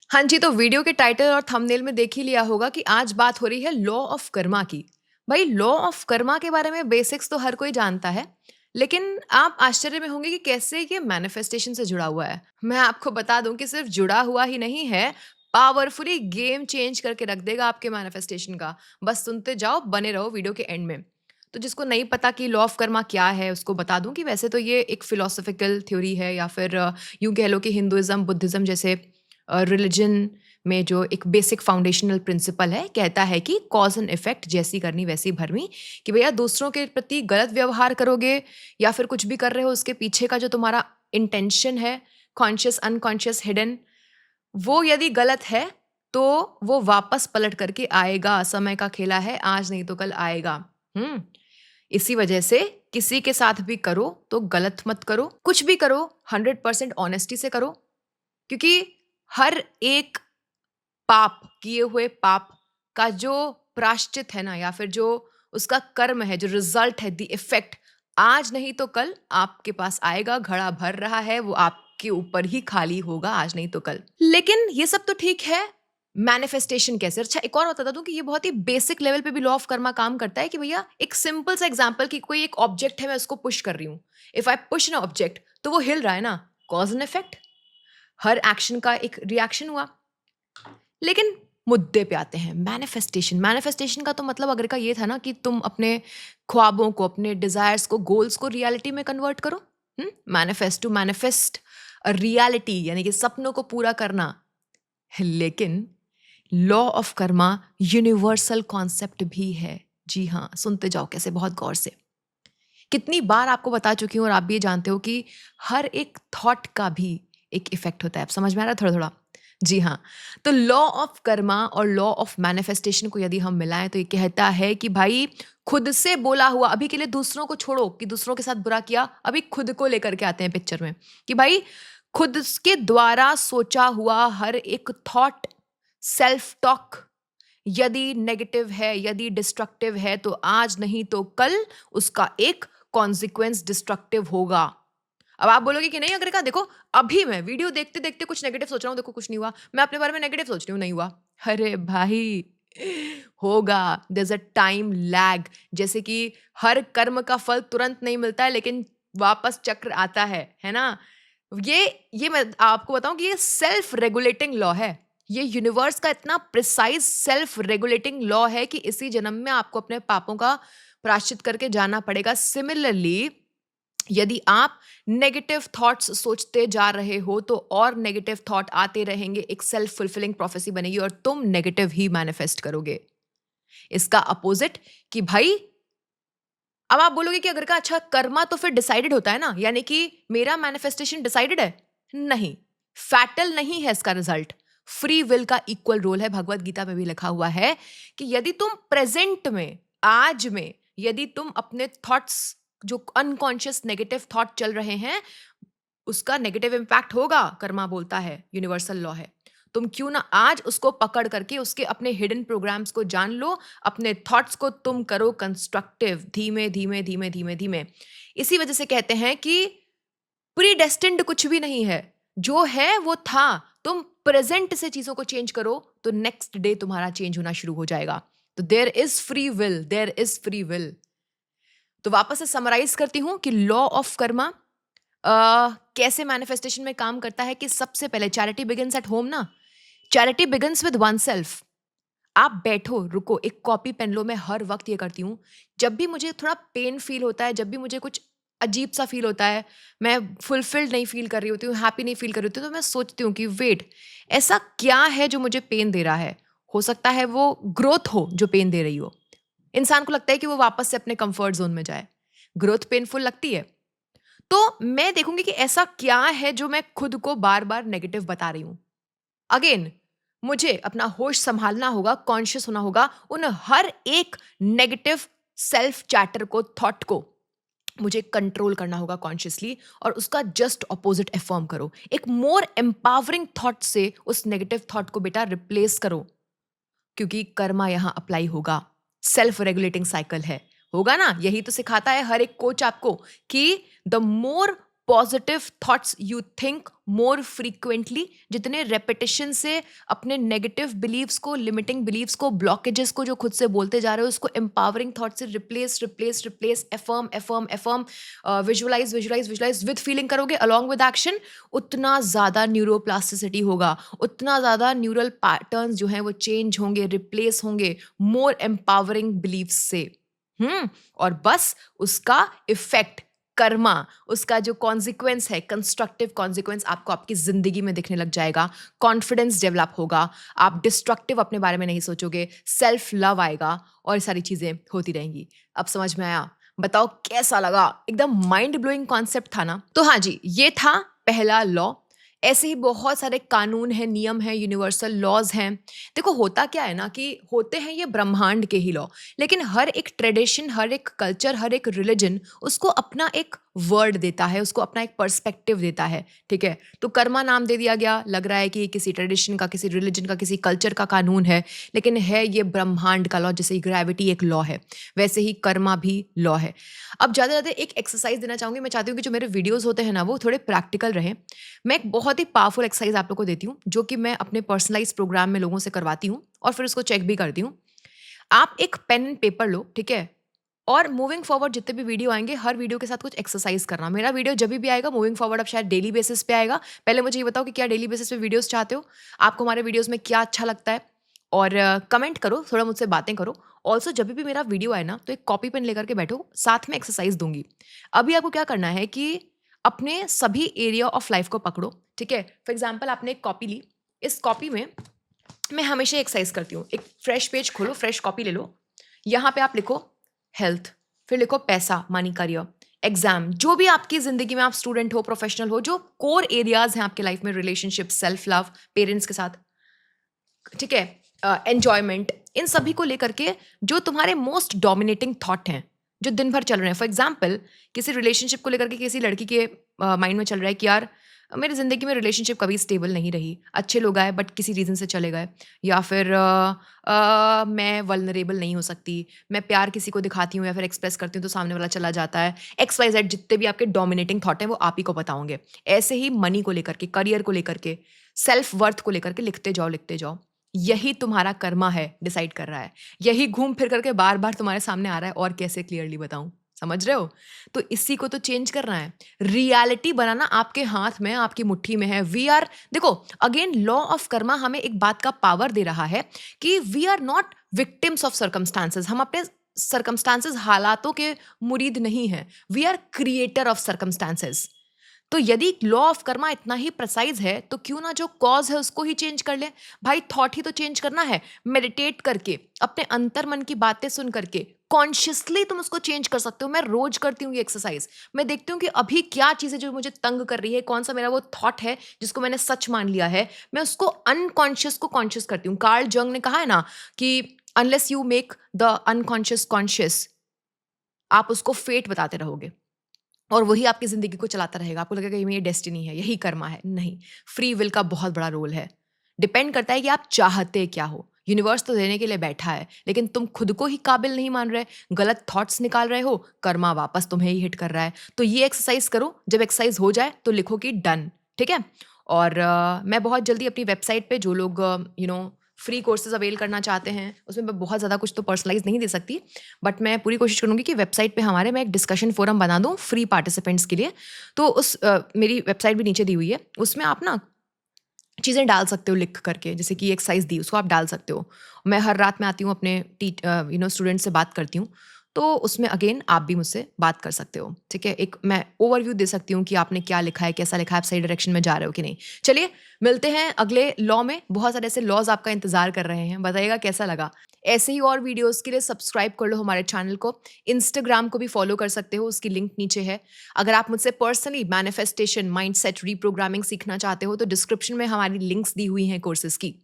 हाँ जी, तो वीडियो के टाइटल और थंबनेल में देख ही लिया होगा कि आज बात हो रही है लॉ ऑफ कर्मा की। भाई लॉ ऑफ कर्मा के बारे में बेसिक्स तो हर कोई जानता है, लेकिन आप आश्चर्य में होंगे कि कैसे ये मैनिफेस्टेशन से जुड़ा हुआ है। मैं आपको बता दूं कि सिर्फ जुड़ा हुआ ही नहीं है, पावरफुली गेम चेंज करके रख देगा आपके मैनिफेस्टेशन का। बस सुनते जाओ, बने रहो वीडियो के एंड में। तो जिसको नहीं पता कि लॉ ऑफ कर्मा क्या है, उसको बता दूं कि वैसे तो ये एक फिलोसॉफिकल थ्योरी है, या फिर यूं कह लो कि हिंदुइज्म, बुद्धिज्म जैसे रिलीजन में जो एक बेसिक फाउंडेशनल प्रिंसिपल है, कहता है कि कॉज एंड इफेक्ट, जैसी करनी वैसी भरनी। कि भैया दूसरों के प्रति गलत व्यवहार करोगे या फिर कुछ भी कर रहे हो, उसके पीछे का जो तुम्हारा इंटेंशन है, कॉन्शियस, अनकॉन्शियस, हिडन, वो यदि गलत है तो वो वापस पलट करके आएगा। समय का खेला है, आज नहीं तो कल आएगा। इसी वजह से किसी के साथ भी करो तो गलत मत करो, कुछ भी करो 100% ऑनेस्टी से करो, क्योंकि हर एक पाप, किए हुए पाप का जो प्राश्चित है ना, या फिर जो उसका कर्म है, जो रिजल्ट है, द इफेक्ट, आज नहीं तो कल आपके पास आएगा। घड़ा भर रहा है, वो आपके ऊपर ही खाली होगा, आज नहीं तो कल। लेकिन ये सब तो ठीक है, मैनिफेस्टेशन कैसे? अच्छा, एक और बता दूं कि ये बहुत ही बेसिक लेवल पे भी लॉ ऑफ कर्मा काम करता है। कि भैया एक सिंपल सा एग्जांपल, कि कोई एक ऑब्जेक्ट है, मैं उसको पुश कर रही हूँ। If I push an object, तो वो हिल रहा है ना, cause and effect, her action का एक रिएक्शन हुआ। लेकिन मुद्दे पे आते हैं, मैनिफेस्टेशन। मैनिफेस्टेशन का तो मतलब अगर का ये था ना कि तुम अपने ख्वाबों को, अपने डिजायर्स को, गोल्स को रियलिटी में कन्वर्ट करो। Manifest, to manifest a reality, यानी कि सपनों को पूरा करना। लेकिन law of karma universal concept भी है। जी हाँ, सुनते जाओ कैसे, बहुत गौर से। कितनी बार आपको बता चुकी हूँ और आप भी ये जानते हो कि हर एक थॉट का भी एक इफेक्ट होता है। अब समझ में आ रहा है थोड़ा थोड़ा? जी हाँ। तो लॉ ऑफ कर्मा और लॉ ऑफ मैनिफेस्टेशन को यदि हम मिलाएं तो ये कहता है कि भाई खुद से बोला हुआ, अभी के लिए दूसरों को छोड़ो कि दूसरों के साथ बुरा किया, अभी खुद को लेकर के आते हैं पिक्चर में। कि भाई खुद के द्वारा सोचा हुआ हर एक थॉट, सेल्फ टॉक, यदि नेगेटिव है, यदि डिस्ट्रक्टिव है, तो आज नहीं तो कल उसका एक कॉन्सिक्वेंस डिस्ट्रक्टिव होगा। अब आप बोलोगे कि नहीं अगर का देखो, अभी मैं वीडियो देखते देखते कुछ नेगेटिव सोच रहा हूँ, देखो कुछ नहीं हुआ। मैं अपने बारे में नेगेटिव सोच रही हूँ, नहीं हुआ। अरे भाई होगा, there is a time lag. जैसे कि हर कर्म का फल तुरंत नहीं मिलता है, लेकिन वापस चक्र आता है ना। ये मैं आपको बताऊं कि ये सेल्फ रेगुलेटिंग लॉ है। ये यूनिवर्स का इतना प्रिसाइज सेल्फ रेगुलेटिंग लॉ है कि इसी जन्म में आपको अपने पापों का प्रायश्चित करके जाना पड़ेगा। सिमिलरली, यदि आप नेगेटिव थॉट्स सोचते जा रहे हो तो और नेगेटिव थॉट आते रहेंगे, एक सेल्फ फुलफिलिंग प्रोफेसी बनेगी और तुम नेगेटिव ही मैनिफेस्ट करोगे। इसका अपोजिट, कि भाई अब आप बोलोगे कि अगर का अच्छा कर्मा तो फिर डिसाइडेड होता है ना, यानी कि मेरा मैनिफेस्टेशन डिसाइडेड है? नहीं, फैटल नहीं है इसका रिजल्ट। फ्री विल का इक्वल रोल है, भगवत गीता में भी लिखा हुआ है कि यदि तुम प्रेजेंट में, आज में, यदि तुम अपने थॉट्स, जो अनकॉन्शियस नेगेटिव थॉट चल रहे हैं, उसका नेगेटिव इंपैक्ट होगा, कर्मा बोलता है, यूनिवर्सल लॉ है। तुम क्यों ना आज उसको पकड़ करके उसके अपने हिडन प्रोग्राम्स को जान लो, अपने थॉट्स को तुम करो कंस्ट्रक्टिव, धीमे धीमे धीमे धीमे धीमे। इसी वजह से कहते हैं कि प्रीडेस्टिन्ड कुछ भी नहीं है, जो है वो था। तुम प्रेजेंट से चीजों को चेंज करो तो नेक्स्ट डे तुम्हारा चेंज होना शुरू हो जाएगा। तो there is free will, there is free will. तो वापस से समराइज करती हूं कि लॉ ऑफ कर्मा कैसे मैनिफेस्टेशन में काम करता है। कि सबसे पहले चैरिटी बिगिंस एट होम ना, charity begins with one self. आप बैठो, रुको, एक कॉपी पेन लो। मैं हर वक्त ये करती हूँ, जब भी मुझे थोड़ा पेन फील होता है, जब भी मुझे कुछ अजीब सा फील होता है, मैं फुलफिल्ड नहीं फील कर रही होती हूँ, हैप्पी नहीं फील कर रही होती हूँ, तो मैं सोचती हूँ कि वेट, ऐसा क्या है जो मुझे पेन दे रहा है? हो सकता है वो ग्रोथ हो जो पेन दे रही हो। इंसान को लगता है कि वो वापस से अपने कंफर्ट जोन में जाए, ग्रोथ पेनफुल लगती है। तो मैं देखूंगी कि ऐसा क्या है जो मैं खुद को बार बार नेगेटिव बता रही हूं। अगेन, मुझे अपना होश संभालना होगा, कॉन्शियस होना होगा उन हर एक नेगेटिव सेल्फ चैटर को, थॉट को मुझे कंट्रोल करना होगा कॉन्शियसली, और उसका जस्ट ऑपोजिट अफर्म करो। एक मोर एम्पावरिंग थॉट से उस नेगेटिव थॉट को बेटा रिप्लेस करो, क्योंकि कर्मा यहां अप्लाई होगा। सेल्फ रेगुलेटिंग साइकिल है, होगा ना। यही तो सिखाता है हर एक कोच आपको कि the more positive thoughts you think more frequently, जितने रेपिटेशन से अपने नेगेटिव बिलीव्स को, लिमिटिंग बिलीव्स को, ब्लॉकेजेस को जो खुद से बोलते जा रहे हो, उसको एम्पावरिंग थॉट से replace replace replace, affirm affirm affirm, visualise visualise visualise with feeling करोगे अलॉन्ग विद एक्शन, उतना ज़्यादा न्यूरोप्लास्टिसिटी होगा, उतना ज़्यादा न्यूरल पैटर्न्स जो हैं वो चेंज होंगे, रिप्लेस होंगे मोर एम्पावरिंग बिलीव्स से। और बस उसका इफेक्ट, कर्मा, उसका जो कॉन्सिक्वेंस है, कंस्ट्रक्टिव कॉन्सिक्वेंस आपको आपकी जिंदगी में दिखने लग जाएगा। कॉन्फिडेंस डेवलप होगा, आप डिस्ट्रक्टिव अपने बारे में नहीं सोचोगे, सेल्फ लव आएगा और ये सारी चीजें होती रहेंगी। अब समझ में आया? बताओ कैसा लगा? एकदम माइंड ब्लोइंग कॉन्सेप्ट था ना? तो हाँ जी, ये था पहला लॉ। ऐसे ही बहुत सारे कानून हैं, नियम हैं, यूनिवर्सल लॉज हैं। देखो होता क्या है ना कि होते हैं ये ब्रह्मांड के ही लॉ, लेकिन हर एक ट्रेडिशन, हर एक कल्चर, हर एक रिलीजन उसको अपना एक वर्ड देता है, उसको अपना एक पर्सपेक्टिव देता है। ठीक है, तो कर्मा नाम दे दिया गया, लग रहा है कि किसी ट्रेडिशन का, किसी रिलीजन का, किसी कल्चर का कानून है, लेकिन है ये ब्रह्मांड का लॉ। जैसे ग्रेविटी एक लॉ है, वैसे ही कर्मा भी लॉ है। अब ज़्यादा ज़्यादा एक एक्सरसाइज देना चाहूँगी। मैं चाहती हूँ कि जो मेरे वीडियोज़ होते हैं ना वो थोड़े प्रैक्टिकल रहें। मैं एक बहुत ही पावरफुल एक्सरसाइज आप लोग को देती हूँ, जो कि मैं अपने पर्सनलाइज प्रोग्राम में लोगों से करवाती हूँ और फिर उसको चेक भी करती हूँ। आप एक पेन एंड पेपर लो, ठीक है, और मूविंग फॉरवर्ड जितने भी वीडियो आएंगे, हर वीडियो के साथ कुछ एक्सरसाइज करना। मेरा वीडियो जब भी आएगा मूविंग फॉरवर्ड, अब शायद डेली बेसिस पे आएगा। पहले मुझे ये बताओ कि क्या डेली बेसिस पे वीडियोस चाहते हो, आपको हमारे वीडियोस में क्या अच्छा लगता है, और कमेंट करो, थोड़ा मुझसे बातें करो। ऑल्सो जब भी मेरा वीडियो आए ना तो एक कॉपी पेन लेकर के बैठो, साथ में एक्सरसाइज दूंगी। अभी आपको क्या करना है कि अपने सभी एरिया ऑफ लाइफ को पकड़ो, ठीक है। फॉर एग्जाम्पल आपने एक कॉपी ली, इस कॉपी में मैं हमेशा एक्सरसाइज करती हूँ। एक फ्रेश पेज खोलो, फ्रेश कॉपी ले लो, यहाँ पे आप लिखो हेल्थ, फिर लिखो पैसा, मनी, करियर, एग्जाम, जो भी आपकी जिंदगी में, आप स्टूडेंट हो, प्रोफेशनल हो, जो कोर एरियाज हैं आपके लाइफ में, रिलेशनशिप, सेल्फ लव, पेरेंट्स के साथ, ठीक है, एन्जॉयमेंट, इन सभी को लेकर के जो तुम्हारे मोस्ट डोमिनेटिंग थॉट हैं जो दिन भर चल रहे हैं। फॉर एग्जाम्पल किसी रिलेशनशिप को लेकर के किसी लड़की के माइंड में चल रहा है कि यार मेरी ज़िंदगी में रिलेशनशिप कभी स्टेबल नहीं रही, अच्छे लोग आए बट किसी रीज़न से चले गए, या फिर मैं वल्नरेबल नहीं हो सकती, मैं प्यार किसी को दिखाती हूँ या फिर एक्सप्रेस करती हूँ तो सामने वाला चला जाता है, XYZ, जितने भी आपके डोमिनेटिंग थॉट हैं वो आप ही को बताओगे। ऐसे ही मनी को लेकर के, करियर को लेकर के, सेल्फ वर्थ को लेकर के लिखते जाओ, लिखते जाओ। यही तुम्हारा कर्मा है, डिसाइड कर रहा है। यही घूम फिर करके बार बार तुम्हारे सामने आ रहा है। और कैसे क्लियरली बताऊं, समझ रहे हो? तो इसी को तो चेंज करना है। रियलिटी बनाना आपके हाथ में, आपकी मुट्ठी में है। वी आर, देखो अगेन लॉ ऑफ कर्मा हमें एक बात का पावर दे रहा है कि we are not victims of circumstances. हम अपने सर्कमस्टांसेस, हालातों के मुरीद नहीं है। We are creator of circumstances. तो यदि लॉ ऑफ कर्मा इतना ही प्रिसाइज है तो क्यों ना जो कॉज है उसको ही चेंज कर ले। भाई थॉट ही तो चेंज करना है, मेडिटेट करके, अपने अंतर मन की बातें सुन करके, कॉन्शियसली तुम उसको चेंज कर सकते हो। मैं रोज करती हूँ ये एक्सरसाइज। मैं देखती हूँ कि अभी क्या चीज़ है जो मुझे तंग कर रही है, कौन सा मेरा वो थॉट है जिसको मैंने सच मान लिया है, मैं उसको अनकॉन्शियस को कॉन्शियस करती हूँ। कार्ल जंग ने कहा है ना कि unless you make the unconscious conscious, आप उसको फेट बताते रहोगे और वही आपकी ज़िंदगी को चलाता रहेगा। आपको लगेगा ये डेस्टिनी है, यही कर्मा है। नहीं, फ्री विल का बहुत बड़ा रोल है। डिपेंड करता है कि आप चाहते क्या हो। यूनिवर्स तो देने के लिए बैठा है, लेकिन तुम खुद को ही काबिल नहीं मान रहे, गलत थॉट्स निकाल रहे हो, कर्मा वापस तुम्हें ही हिट कर रहा है। तो ये एक्सरसाइज करो। जब एक्सरसाइज हो जाए तो लिखो कि डन, ठीक है। और मैं बहुत जल्दी अपनी वेबसाइट पे जो लोग फ्री कोर्सेज अवेल करना चाहते हैं, उसमें मैं बहुत ज़्यादा कुछ तो पर्सनलाइज नहीं दे सकती, बट मैं पूरी कोशिश करूँगी कि वेबसाइट पे हमारे मैं एक डिस्कशन फोरम बना दूँ फ्री पार्टिसिपेंट्स के लिए। तो उस मेरी वेबसाइट भी नीचे दी हुई है, उसमें आप ना चीज़ें डाल सकते हो लिख करके, जैसे कि एक्सरसाइज दी उसको आप डाल सकते हो। मैं हर रात में आती हूँ, अपने स्टूडेंट से बात करती हूँ, तो उसमें अगेन आप भी मुझसे बात कर सकते हो, ठीक है। एक मैं ओवरव्यू दे सकती हूँ कि आपने क्या लिखा है, कैसा लिखा है, आप सही डायरेक्शन में जा रहे हो कि नहीं। चलिए मिलते हैं अगले लॉ में। बहुत सारे ऐसे लॉज आपका इंतजार कर रहे हैं, बताइएगा कैसा लगा। ऐसे ही और वीडियोस के लिए सब्सक्राइब कर लो हमारे चैनल को। इंस्टाग्राम को भी फॉलो कर सकते हो, उसकी लिंक नीचे है। अगर आप मुझसे पर्सनली मैनिफेस्टेशन, माइंडसेट, रीप्रोग्रामिंग सीखना चाहते हो तो डिस्क्रिप्शन में हमारी लिंक्स दी हुई हैं कोर्सेज की।